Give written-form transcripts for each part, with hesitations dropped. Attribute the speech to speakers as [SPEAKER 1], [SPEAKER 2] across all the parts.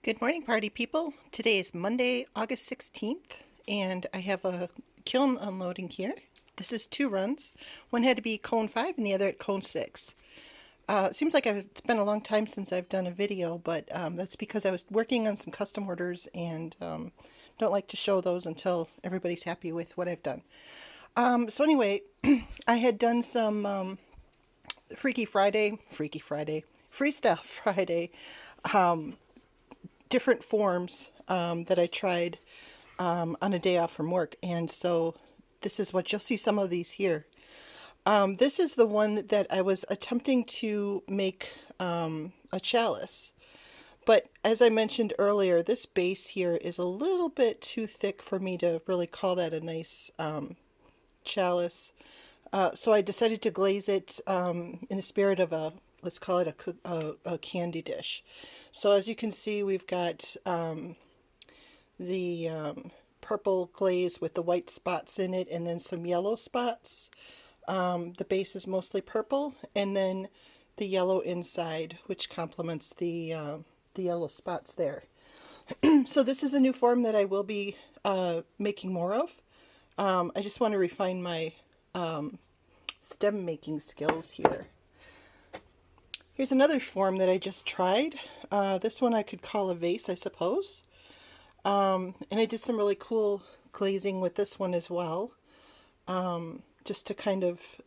[SPEAKER 1] Good morning, party people. Today is Monday, August 16th, and I have a kiln unloading here. This is two runs. One had to be cone 5 and the other at cone 6. It seems like it's been a long time since I've done a video, but that's because I was working on some custom orders and don't like to show those until everybody's happy with what I've done. So anyway, I had done some Freestyle Friday, different forms that I tried on a day off from work. And so this is what you'll see some of these here. This is the one that I was attempting to make a chalice. But as I mentioned earlier, this base here is a little bit too thick for me to really call that a nice chalice. So I decided to glaze it in the spirit of let's call it a candy dish. So as you can see, we've got the purple glaze with the white spots in it and then some yellow spots. The base is mostly purple, and then the yellow inside, which complements the yellow spots there. So this is a new form that I will be making more of. I just want to refine my stem making skills here. Here's another form that I just tried. This one I could call a vase, I suppose. And I did some really cool glazing with this one as well. Just to kind of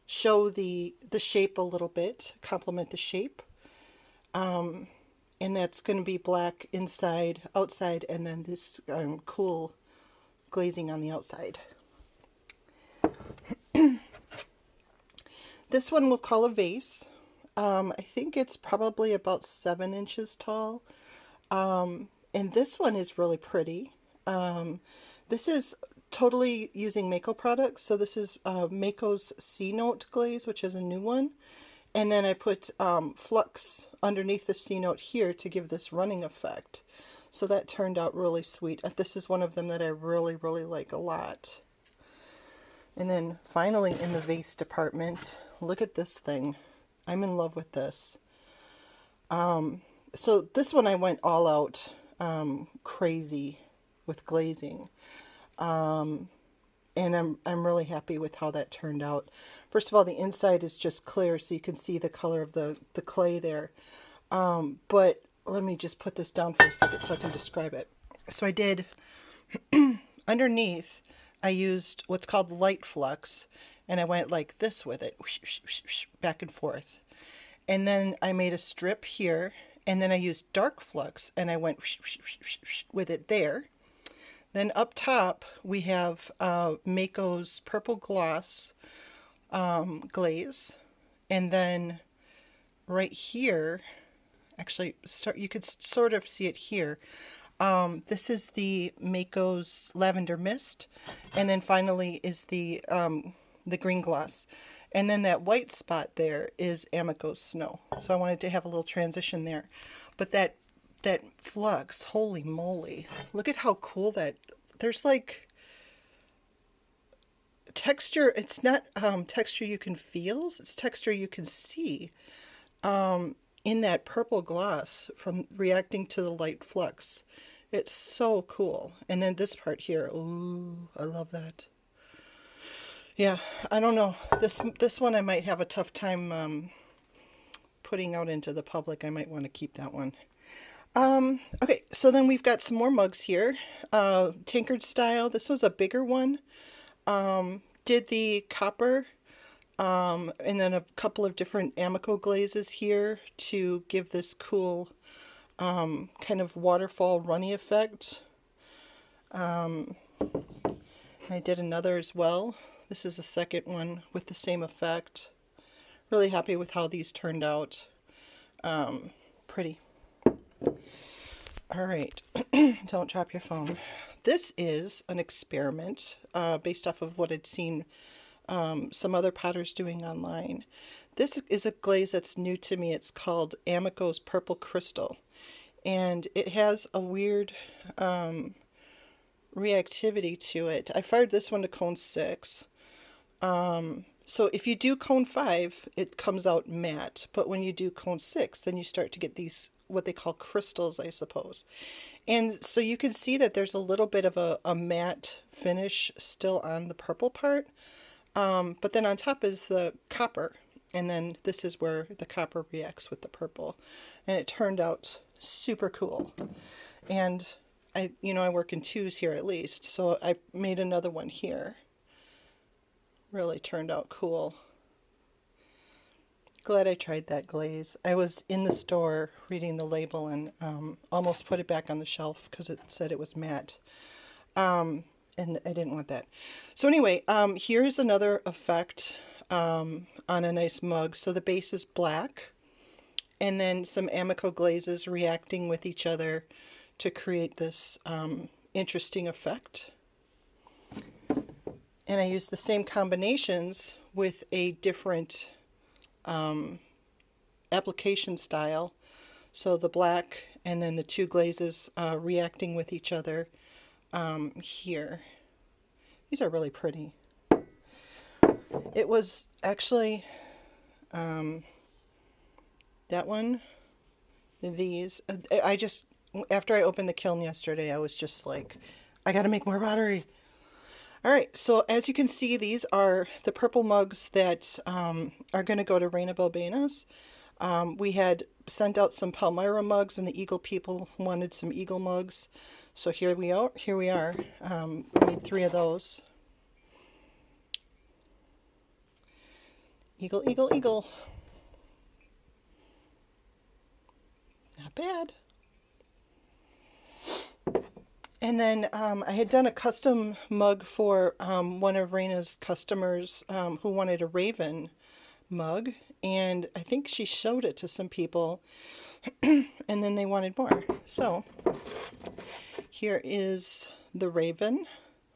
[SPEAKER 1] show the shape a little bit, complement the shape. And that's going to be black inside, outside, and then this cool glazing on the outside. This one we'll call a vase. I think it's probably about 7 inches tall. And this one is really pretty. This is totally using Amico products. So this is Amico's C Note glaze, which is a new one. And then I put Flux underneath the C Note here to give this running effect. So that turned out really sweet. This is one of them that I really, really like a lot. And then finally in the vase department, look at this thing. I'm in love with this. So this one I went all out crazy with glazing. And I'm really happy with how that turned out. First of all, the inside is just clear, so you can see the color of the clay there. But let me just put this down for a second so I can describe it. So I did, underneath, I used what's called light flux, and I went like this with it, back and forth. And then I made a strip here, and then I used dark flux, and I went with it there. Then up top, we have Mako's Purple Gloss glaze. And then right here, actually, you could sort of see it here. This is the Mako's Lavender Mist. And then finally is the green gloss. And then that white spot there is Amico's Snow. So I wanted to have a little transition there. But that flux, holy moly, look at how cool there's like texture. It's not texture you can feel, it's texture you can see in that purple gloss from reacting to the light flux. It's so cool. And then this part here, ooh, I love that. Yeah, I don't know, this one I might have a tough time putting out into the public. I might want to keep that one. Okay, so then we've got some more mugs here. Tankard style. This was a bigger one. Did the copper, and then a couple of different Amico glazes here to give this cool kind of waterfall runny effect. I did another as well. This is the second one with the same effect. Really happy with how these turned out. Pretty. All right, don't drop your phone. This is an experiment based off of what I'd seen some other potters doing online. This is a glaze that's new to me. It's called Amico's Purple Crystal. And it has a weird reactivity to it. I fired this one to cone 6. So if you do cone 5, it comes out matte. But when you do cone 6, then you start to get these what they call crystals, I suppose. And so you can see that there's a little bit of a matte finish still on the purple part. But then on top is the copper. And then this is where the copper reacts with the purple. And it turned out super cool. And I work in twos here at least. So I made another one here. Really turned out cool. Glad I tried that glaze. I was in the store reading the label and almost put it back on the shelf because it said it was matte. And I didn't want that. So anyway, here's another effect on a nice mug. So the base is black, and then some Amico glazes reacting with each other to create this interesting effect. And I used the same combinations with a different application style. So the black and then the two glazes reacting with each other here. These are really pretty. It was actually that one, these. I just, after I opened the kiln yesterday, I was just like, I gotta make more pottery. All right, so as you can see, these are the purple mugs that are going to go to Reina Bobanas. We had sent out some Palmyra mugs, and the Eagle people wanted some Eagle mugs. So here we are. We made 3 of those. Eagle, eagle, eagle. Not bad. And then I had done a custom mug for one of Raina's customers who wanted a raven mug. And I think she showed it to some people. And then they wanted more. So here is the raven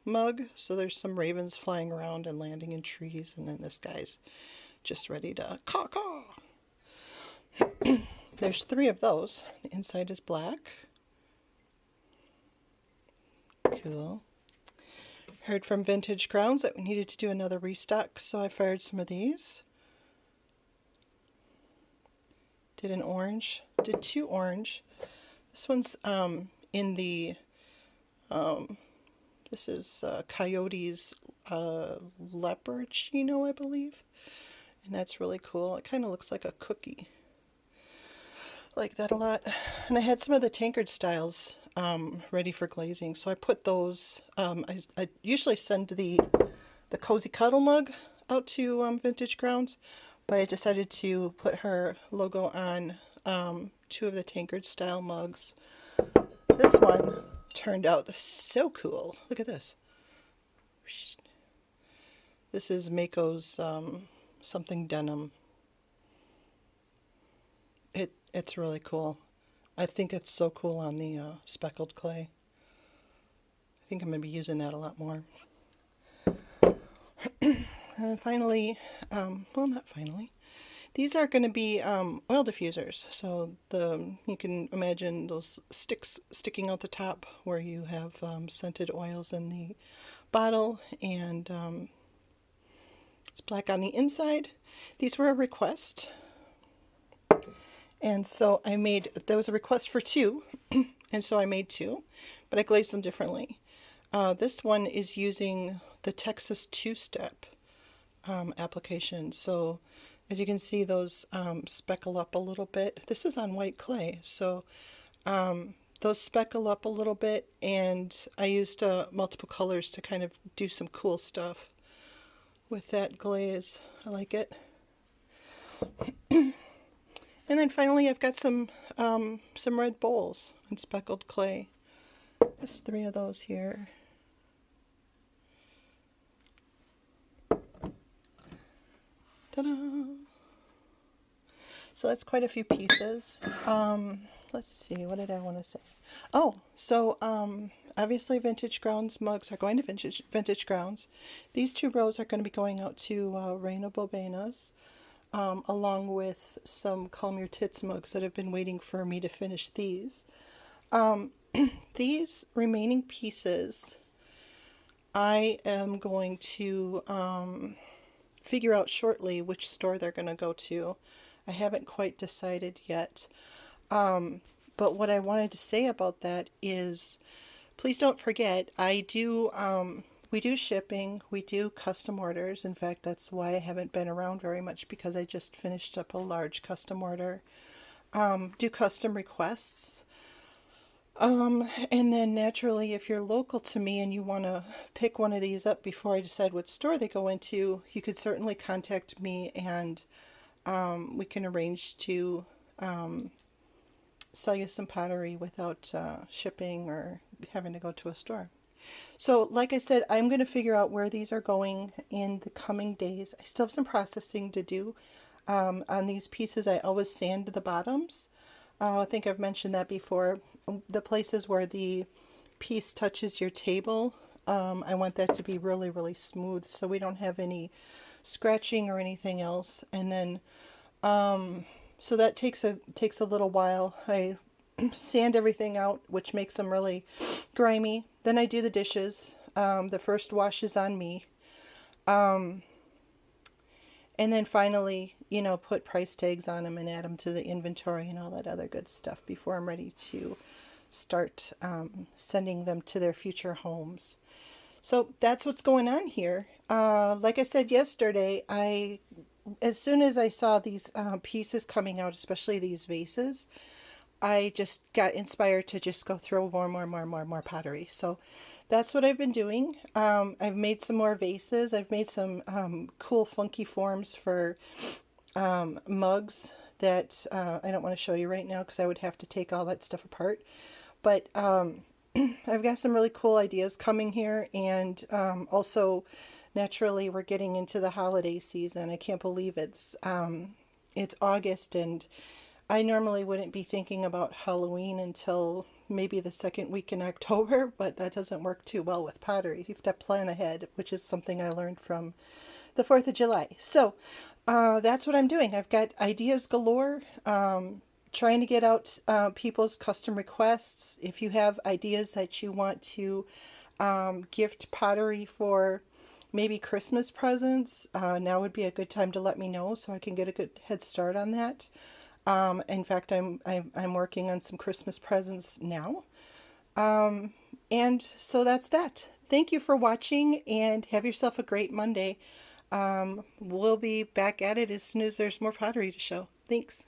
[SPEAKER 1] mug. So there's some ravens flying around and landing in trees. And then this guy's just ready to caw-caw. There's 3 of those. The inside is black. Cool. Heard from Vintage Grounds that we needed to do another restock, so I fired some of these. Did an orange. Did 2 orange. This one's in the, this is Coyote's Leopardo, I believe. And that's really cool. It kind of looks like a cookie. Like that a lot. And I had some of the tankard styles ready for glazing, so I put those. I usually send the Cozy Cuddle mug out to Vintage Grounds, but I decided to put her logo on 2 of the tankard style mugs. This one turned out so cool. Look at this. This is Mako's something denim. It's really cool. I think it's so cool on the speckled clay. I think I'm going to be using that a lot more. And finally, well, not finally, these are going to be oil diffusers. So you can imagine those sticks sticking out the top where you have scented oils in the bottle, and it's black on the inside. These were a request. And so there was a request for 2, and so I made 2, but I glazed them differently. This one is using the Texas 2-step application. So as you can see, those speckle up a little bit. This is on white clay, so those speckle up a little bit, and I used multiple colors to kind of do some cool stuff with that glaze. I like it. And then finally, I've got some red bowls and speckled clay. There's 3 of those here. Ta-da! So that's quite a few pieces. Let's see, what did I want to say? Oh, so obviously Vintage Grounds mugs are going to Vintage Grounds. These 2 rows are going to be going out to Reina Bobanas. Along with some Calm Your Tits mugs that have been waiting for me to finish these. These remaining pieces, I am going to figure out shortly which store they're going to go to. I haven't quite decided yet. But what I wanted to say about that is, please don't forget, we do shipping, we do custom orders. In fact, that's why I haven't been around very much, because I just finished up a large custom order. Do custom requests. And then naturally, if you're local to me and you want to pick one of these up before I decide what store they go into, you could certainly contact me, and we can arrange to sell you some pottery without shipping or having to go to a store. So, like I said, I'm going to figure out where these are going in the coming days. I still have some processing to do. On these pieces, I always sand the bottoms. I think I've mentioned that before. The places where the piece touches your table, I want that to be really, really smooth so we don't have any scratching or anything else. And then, so that takes a little while. I sand everything out, which makes them really grimy. Then I do the dishes. The first wash is on me. And then finally, put price tags on them and add them to the inventory and all that other good stuff before I'm ready to start sending them to their future homes. So that's what's going on here. Like I said yesterday, as soon as I saw these pieces coming out, especially these vases, I just got inspired to just go throw more pottery. So that's what I've been doing. I've made some more vases. I've made some cool funky forms for mugs that I don't want to show you right now because I would have to take all that stuff apart. But I've got some really cool ideas coming here, and also naturally we're getting into the holiday season. I can't believe it's August, and I normally wouldn't be thinking about Halloween until maybe the second week in October, but that doesn't work too well with pottery. You have to plan ahead, which is something I learned from the 4th of July. So that's what I'm doing. I've got ideas galore, trying to get out people's custom requests. If you have ideas that you want to gift pottery for maybe Christmas presents, now would be a good time to let me know so I can get a good head start on that. In fact, I'm working on some Christmas presents now. And so that's that. Thank you for watching, and have yourself a great Monday. We'll be back at it as soon as there's more pottery to show. Thanks.